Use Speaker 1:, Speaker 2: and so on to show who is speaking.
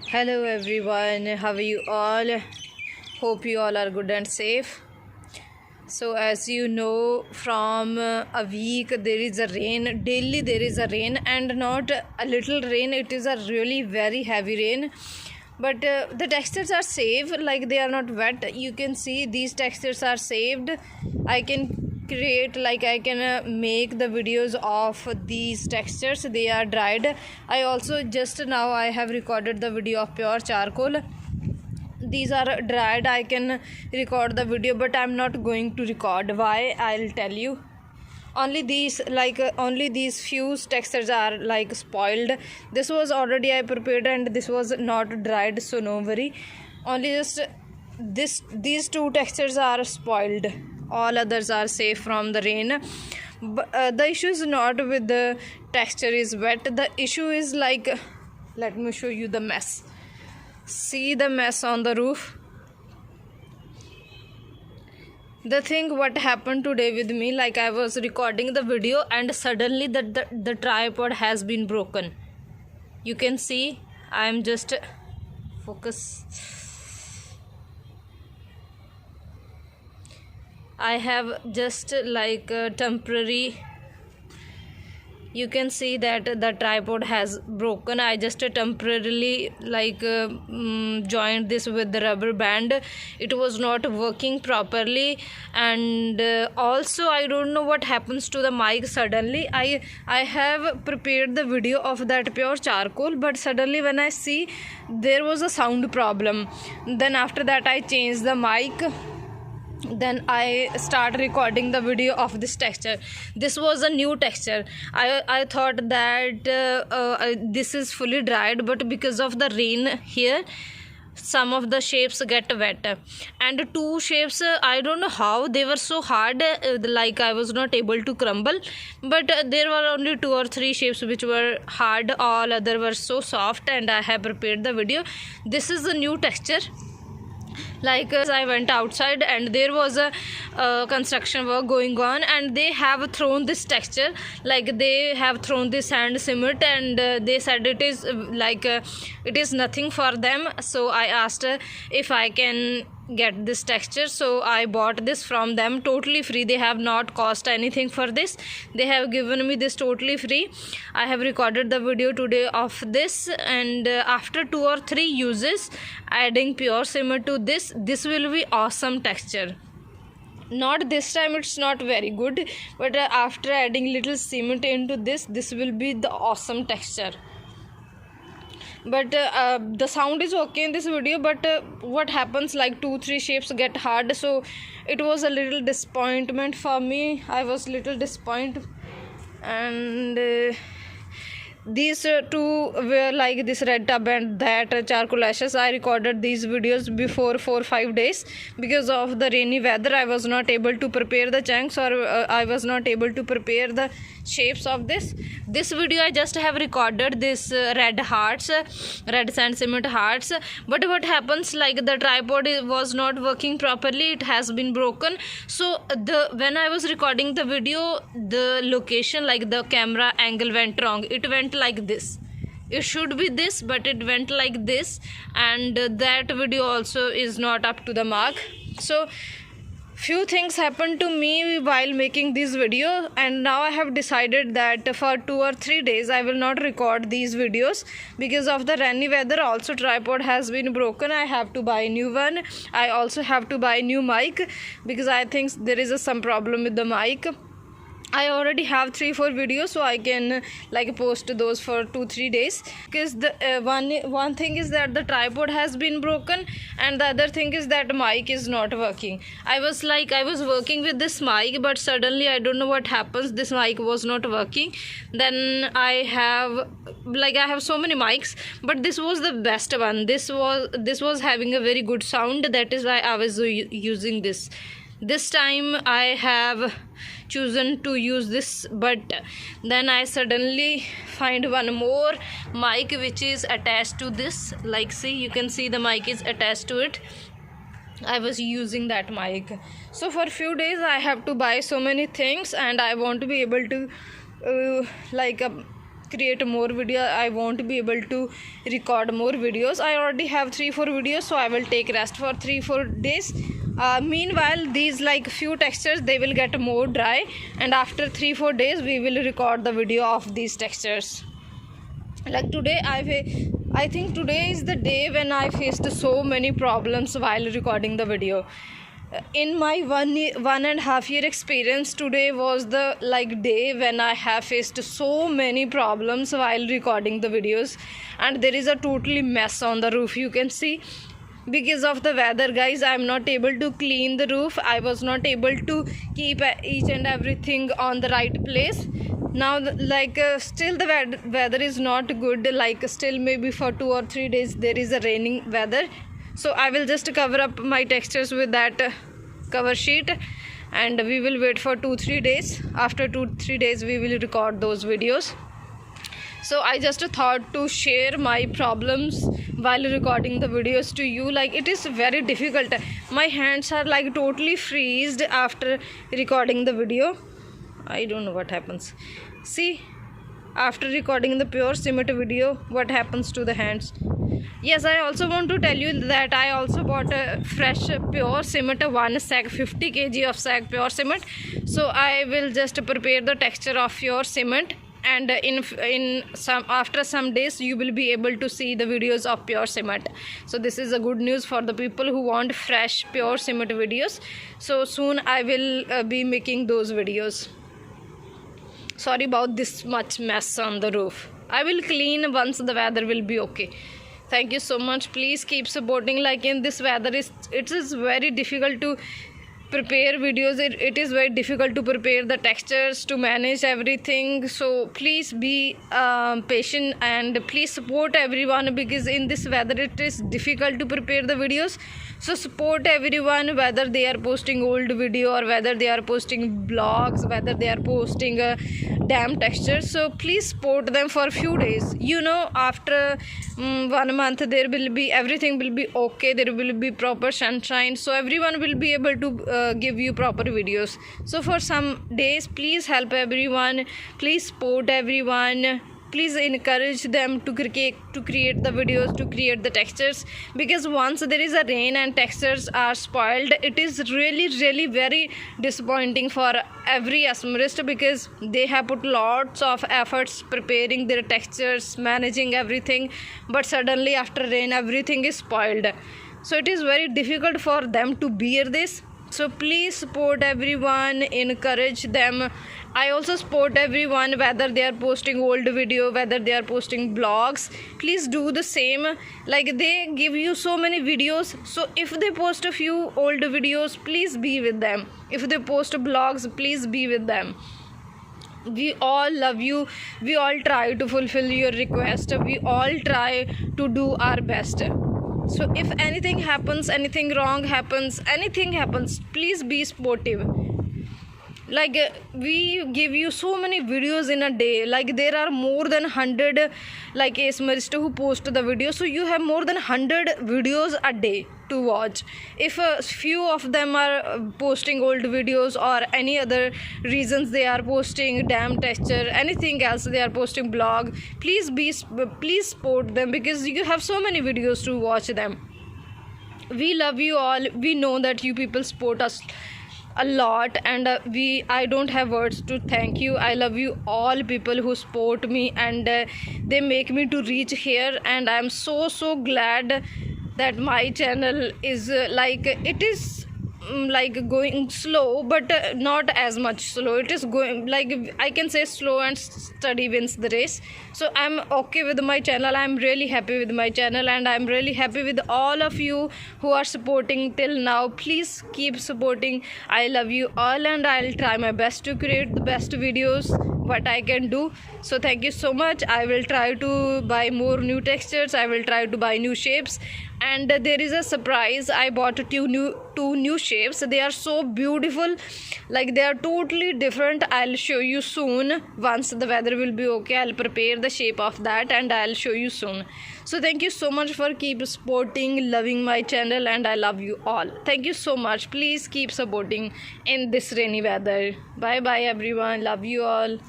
Speaker 1: Hello everyone, how are you all? Hope you all are good and safe. So as you know, from a week there is a rain, daily there is a rain, and not a little rain, it is a really very heavy rain. But the textures are safe, like they are not wet. You can see these textures are saved. I can make the videos of these textures. They are dried. I also just now I have recorded the video of pure charcoal. These are dried. I can record the video, but I'm not going to record. Why? I'll tell you. Only these few textures are like spoiled. This was already I prepared and this was not dried, so no worry. Only just these two textures are spoiled. All others are safe from the rain. But the issue is not with the texture is wet. The issue is like, let me show you the mess. See the mess on the roof. The thing what happened today with me, like I was recording the video and suddenly the tripod has been broken. You can see I'm just focus. I have just like a temporary, you can see that the tripod has broken. I just temporarily joined this with the rubber band. It was not working properly, and also I don't know what happens to the mic. Suddenly I have prepared the video of that pure charcoal, but suddenly when I see there was a sound problem, then after that I changed the mic. Then I start recording the video of this texture. This was a new texture. I thought that this is fully dried, but because of the rain here, some of the shapes get wet, and two shapes, I don't know how they were so hard, like I was not able to crumble, but there were only 2 or 3 shapes which were hard. All other were so soft, and I have prepared the video. This is the new texture. Like I went outside and there was a construction work going on, and they have thrown this texture, like they have thrown this sand cement, and they said it is it is nothing for them. So I asked if I can get this texture, so I bought this from them totally free. They have not cost anything for this. They have given me this totally free. I have recorded the video today of this, and after 2 or 3 uses adding pure cement to this will be awesome texture. Not this time, it's not very good, but after adding little cement into this will be the awesome texture. But the sound is okay in this video, but what happens, like 2-3 shapes get hard, so it was a little disappointment for me. I was little disappointed, and these two were like this red tub and that charcoal ashes. I recorded these videos before 4-5 days. Because of the rainy weather, I was not able to prepare the chunks, or I was not able to prepare the shapes of this video. I just have recorded this red hearts, red sand cement hearts. But what happens, like the tripod was not working properly, it has been broken. So when I was recording the video, the location, like the camera angle went wrong. It went like this. It should be this, but it went like this, and that video also is not up to the mark. So few things happened to me while making this video, and now I have decided that for 2 or 3 days I will not record these videos because of the rainy weather. Also tripod has been broken. I have to buy a new one. I also have to buy a new mic because I think there is some problem with the mic. I already have 3-4 videos, so I can post those for 2-3 days. Because the one thing is that the tripod has been broken, and the other thing is that mic is not working. I was working with this mic, but suddenly I don't know what happens, this mic was not working. Then I have so many mics, but this was the best one. This was having a very good sound. That is why I was using this. This time I have chosen to use this, but then I suddenly find one more mic which is attached to this. Like, see, you can see the mic is attached to it. I was using that mic. So for a few days I have to buy so many things, and I want to be able to create more video, I won't be able to record more videos. I already have 3-4 videos, so I will take rest for 3-4 days. Meanwhile, these like few textures, they will get more dry, and after 3-4 days we will record the video of these textures. Like today, I think today is the day when I faced so many problems while recording the video. In my 1.5 year experience, today was the like day when I have faced so many problems while recording the videos, and there is a totally mess on the roof. You can see, because of the weather, guys, I'm not able to clean the roof. I was not able to keep each and everything on the right place. Now still the weather is not good, like still maybe for 2 or 3 days there is a raining weather. So I will just cover up my textures with that cover sheet, and we will wait for 2-3 days. After 2-3 days we will record those videos. So I just thought to share my problems while recording the videos to you. Like it is very difficult. My hands are like totally freezed after recording the video. I don't know what happens. See, after recording the pure cement video, what happens to the hands. Yes, I also want to tell you that I also bought a fresh pure cement, 1 sack, 50 kg of sack pure cement. So I will just prepare the texture of pure cement, and after some days you will be able to see the videos of pure cement. So this is a good news for the people who want fresh pure cement videos. So soon I will be making those videos. Sorry about this much mess on the roof. I will clean once the weather will be okay. Thank you so much. Please keep supporting. Like in this weather, it is very difficult to prepare videos. It is very difficult to prepare the textures, to manage everything. So please be patient and please support everyone, because in this weather it is difficult to prepare the videos. So support everyone, whether they are posting old video or whether they are posting blogs, whether they are posting damn textures. So please support them for a few days. You know, after 1 month there will be, everything will be okay. There will be proper sunshine, so everyone will be able to give you proper videos. So for some days, please help everyone, please support everyone, please encourage them to create the videos, to create the textures, because once there is a rain and textures are spoiled, it is really very disappointing for every asmerist, because they have put lots of efforts preparing their textures, managing everything, but suddenly after rain everything is spoiled. So it is very difficult for them to bear this. So please support everyone, encourage them. I also support everyone, whether they are posting old video, whether they are posting blogs. Please do the same. Like they give you so many videos, so if they post a few old videos, please be with them. If they post blogs, please be with them. We all love you. We all try to fulfill your request. We all try to do our best. So if anything happens, anything wrong happens, anything happens, please be sportive. Like we give you so many videos in a day. Like there are more than 100 like asmerist who post the video, so you have more than 100 videos a day to watch. If a few of them are posting old videos or any other reasons they are posting damn texture, anything else they are posting blog, please support them, because you have so many videos to watch them. We love you all. We know that you people support us a lot, and I don't have words to thank you. I love you all people who support me, and they make me to reach here, and I'm so glad that my channel is it is like going slow, but not as much slow. It is going, like I can say, slow and steady wins the race. So I'm okay with my channel. I'm really happy with my channel, and I'm really happy with all of you who are supporting till now. Please keep supporting. I love you all, and I'll try my best to create the best videos what I can do. So thank you so much. I will try to buy more new textures. I will try to buy new shapes, and there is a surprise. I bought two new shapes. They are so beautiful, like they are totally different. I'll show you soon. Once the weather will be okay, I'll prepare the shape of that and I'll show you soon. So thank you so much for keep supporting, loving my channel, and I love you all. Thank you so much. Please keep supporting in this rainy weather. Bye bye everyone. Love you all.